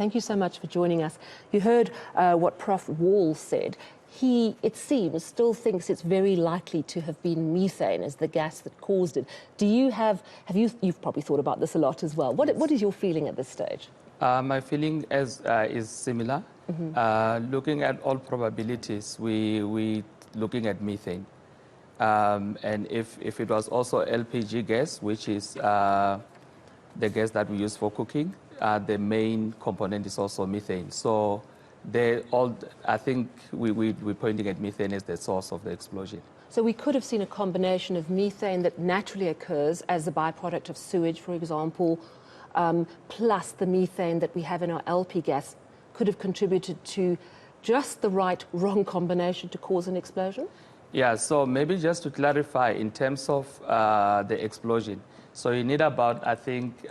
Thank you so much for joining us. You heard what Prof. Wall said. He, it seems, still thinks it's very likely to have been methane as the gas that caused it. Do you you've probably thought about this a lot as well. What is your feeling at this stage? My feeling is similar. Looking at all probabilities, we looking at methane. And if it was also LPG gas, which is the gas that we use for cooking, the main component is also methane. So I think we're pointing at methane as the source of the explosion. So we could have seen a combination of methane that naturally occurs as a byproduct of sewage, for example, plus the methane that we have in our LP gas could have contributed to just the wrong combination to cause an explosion? Yeah, so maybe just to clarify in terms of the explosion. So you need about, I think,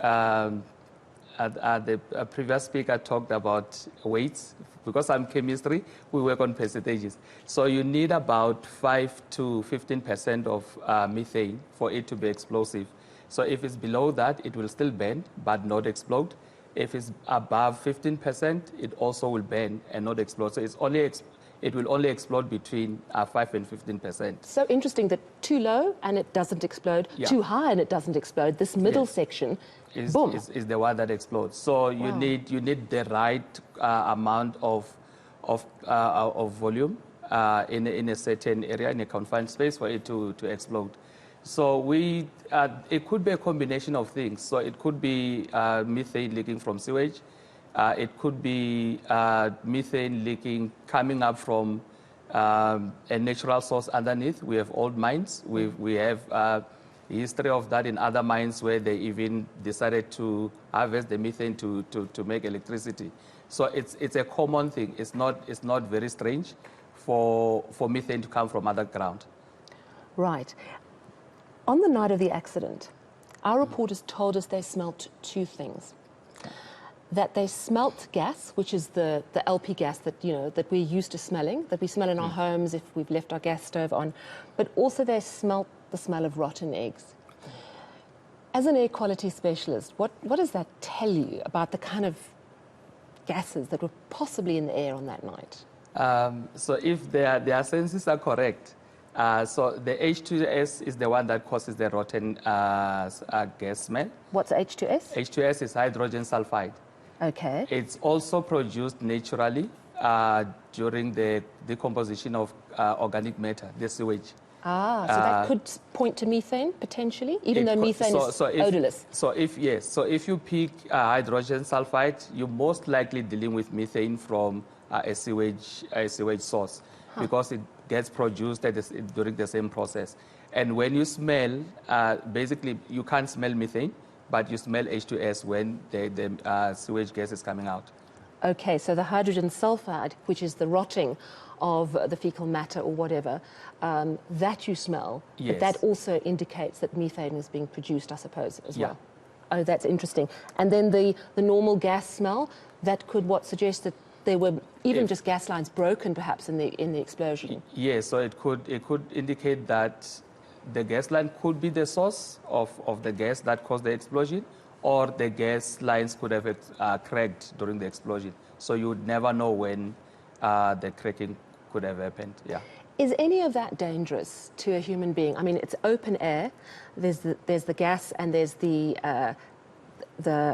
the previous speaker talked about weights. Because I'm chemistry, we work on percentages. So you need about 5 to 15% of methane for it to be explosive. So if it's below that, it will still burn, but not explode. If it's above 15%, it also will burn and not explode. So it will only explode between 5 and 15%. So interesting that too low and it doesn't explode, too high and it doesn't explode. This middle section, boom. Is the one that explodes. So you need the right amount of volume in a certain area, in a confined space for it to explode. So it could be a combination of things. So it could be methane leaking from sewage. It could be methane leaking coming up from a natural source underneath. We have old mines. We have history of that in other mines where they even decided to harvest the methane to make electricity. So it's a common thing. It's not very strange for methane to come from underground. Right. On the night of the accident, our reporters told us they smelt two things. That they smelt gas, which is the LP gas that that we're used to smelling, that we smell in our homes if we've left our gas stove on, but also they smelt the smell of rotten eggs. As an air quality specialist, what does that tell you about the kind of gases that were possibly in the air on that night? So if their senses are correct, so the H2S is the one that causes the rotten gas smell. What's H2S? H2S is hydrogen sulfide. Okay. It's also produced naturally during the decomposition of organic matter, the sewage. So that could point to methane, potentially, even though methane is odorless. So if you pick hydrogen sulfide, you're most likely dealing with methane from a sewage source, because it gets produced during the same process. And when you smell, basically you can't smell methane, but you smell H2S when the sewage gas is coming out. Okay, so the hydrogen sulfide, which is the rotting of the fecal matter or whatever, that you smell, but that also indicates that methane is being produced, I suppose, as well. Oh, that's interesting. And then the normal gas smell, that could suggest that there were even just gas lines broken, perhaps, in the explosion. Yes, so it could indicate that the gas line could be the source of the gas that caused the explosion, or the gas lines could have cracked during the explosion. So you would never know when the cracking could have happened. Yeah. Is any of that dangerous to a human being? I mean, it's open air. There's the gas and there's the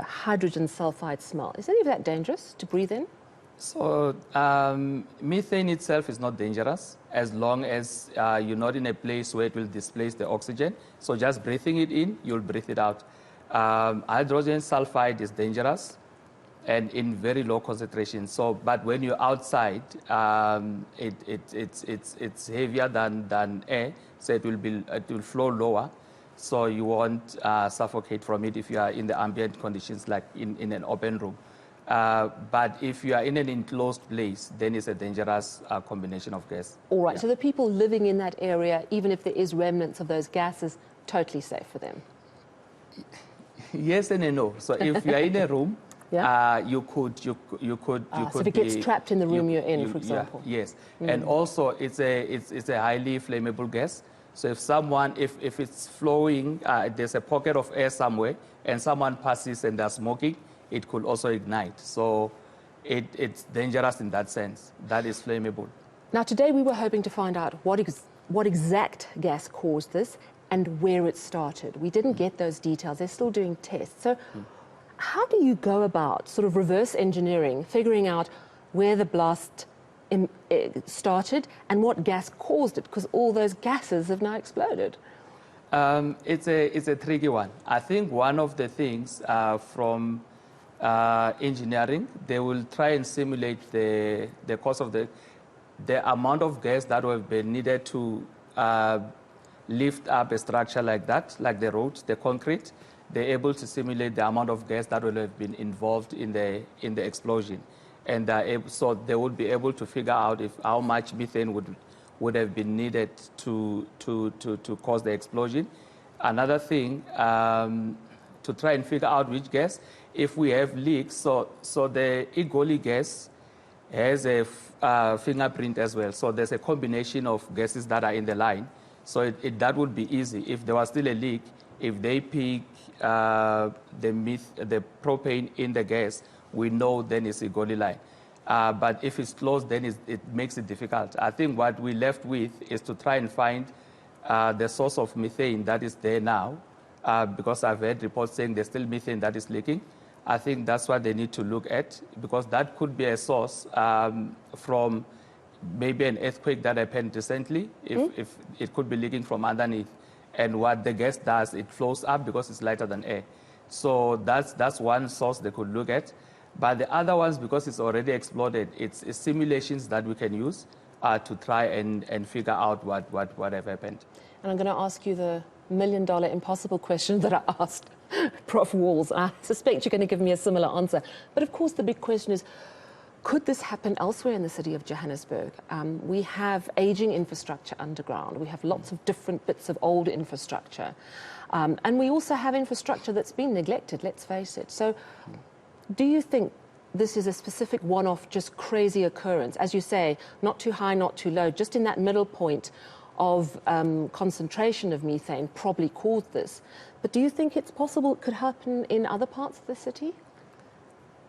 hydrogen sulfide smell. Is any of that dangerous to breathe in? So methane itself is not dangerous as long as you're not in a place where it will displace the oxygen. So just breathing it in, you'll breathe it out. Hydrogen sulfide is dangerous and in very low concentration. So, but when you're outside, it's heavier than air, so it will flow lower. So you won't suffocate from it if you are in the ambient conditions, like in an open room. But if you are in an enclosed place, then it's a dangerous combination of gas. All right, so the people living in that area, even if there is remnants of those gases, totally safe for them? Yes and no. So if you are in a room, you could. So if it gets trapped in the room you're in, for example. Yes, and also it's a highly flammable gas. So if it's flowing, there's a pocket of air somewhere, and someone passes and they're smoking, it could also ignite. So it's dangerous in that sense. That is flammable. Now, today we were hoping to find out what exact gas caused this and where it started. We didn't get those details. They're still doing tests. So how do you go about sort of reverse engineering, figuring out where the blast started and what gas caused it? Because all those gases have now exploded. It's a tricky one. I think one of the things from engineering, they will try and simulate the cause of the amount of gas that will be needed to lift up a structure like that, like the roads, the concrete. They're able to simulate the amount of gas that will have been involved in the explosion, and so they would be able to figure out how much methane would have been needed to cause the explosion. Another thing, to try and figure out which gas, if we have leaks, so the eGoli gas has a fingerprint as well. So there's a combination of gases that are in the line. So that would be easy. If there was still a leak, if they pick the propane in the gas, we know then it's eGoli line. But if it's closed, then it makes it difficult. I think what we're left with is to try and find the source of methane that is there now, because I've heard reports saying there's still methane that is leaking. I think that's what they need to look at, because that could be a source from maybe an earthquake that happened recently, if it could be leaking from underneath. And what the gas does, it flows up because it's lighter than air. So that's one source they could look at. But the other ones, because it's already exploded, it's simulations that we can use to try and figure out what have happened. And I'm going to ask you the million-dollar impossible question that I asked Prof. Walls. I suspect you're going to give me a similar answer. But of course, the big question is, could this happen elsewhere in the city of Johannesburg? We have aging infrastructure underground. We have lots of different bits of old infrastructure. And we also have infrastructure that's been neglected, let's face it. So do you think this is a specific one-off, just crazy occurrence? As you say, not too high, not too low, just in that middle point of concentration of methane probably caused this. But do you think it's possible it could happen in other parts of the city?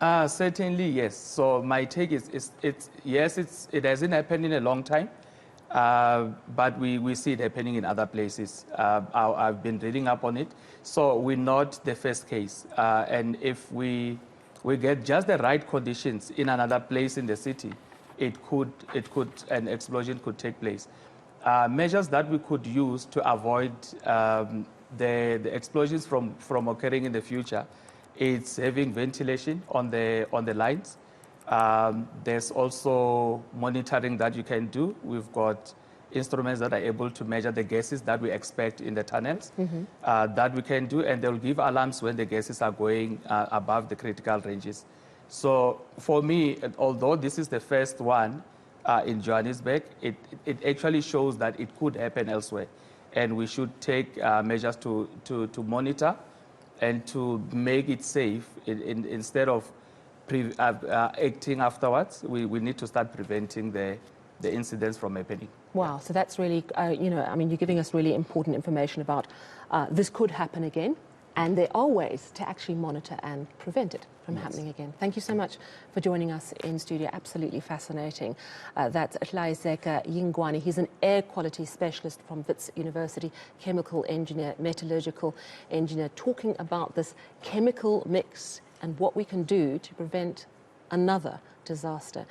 Certainly, yes. So my take is yes, it hasn't happened in a long time, but we see it happening in other places. I've been reading up on it. So we're not the first case. And if we get just the right conditions in another place in the city, an explosion could take place. Measures that we could use to avoid the explosions from occurring in the future, it's having ventilation on the lines. There's also monitoring that you can do. We've got instruments that are able to measure the gases that we expect in the tunnels that we can do, and they'll give alarms when the gases are going above the critical ranges. So for me, although this is the first one in Johannesburg, it actually shows that it could happen elsewhere, and we should take measures to monitor and to make it safe. Instead of acting afterwards, we need to start preventing the incidents from happening. Wow, so that's really, you're giving us really important information about this could happen again, and there are ways to actually monitor and prevent it from happening again. Thank you so much for joining us in studio. Absolutely fascinating. That's Hlayiseka Yingwani. He's an air quality specialist from Wits University, chemical engineer, metallurgical engineer, talking about this chemical mix and what we can do to prevent another disaster.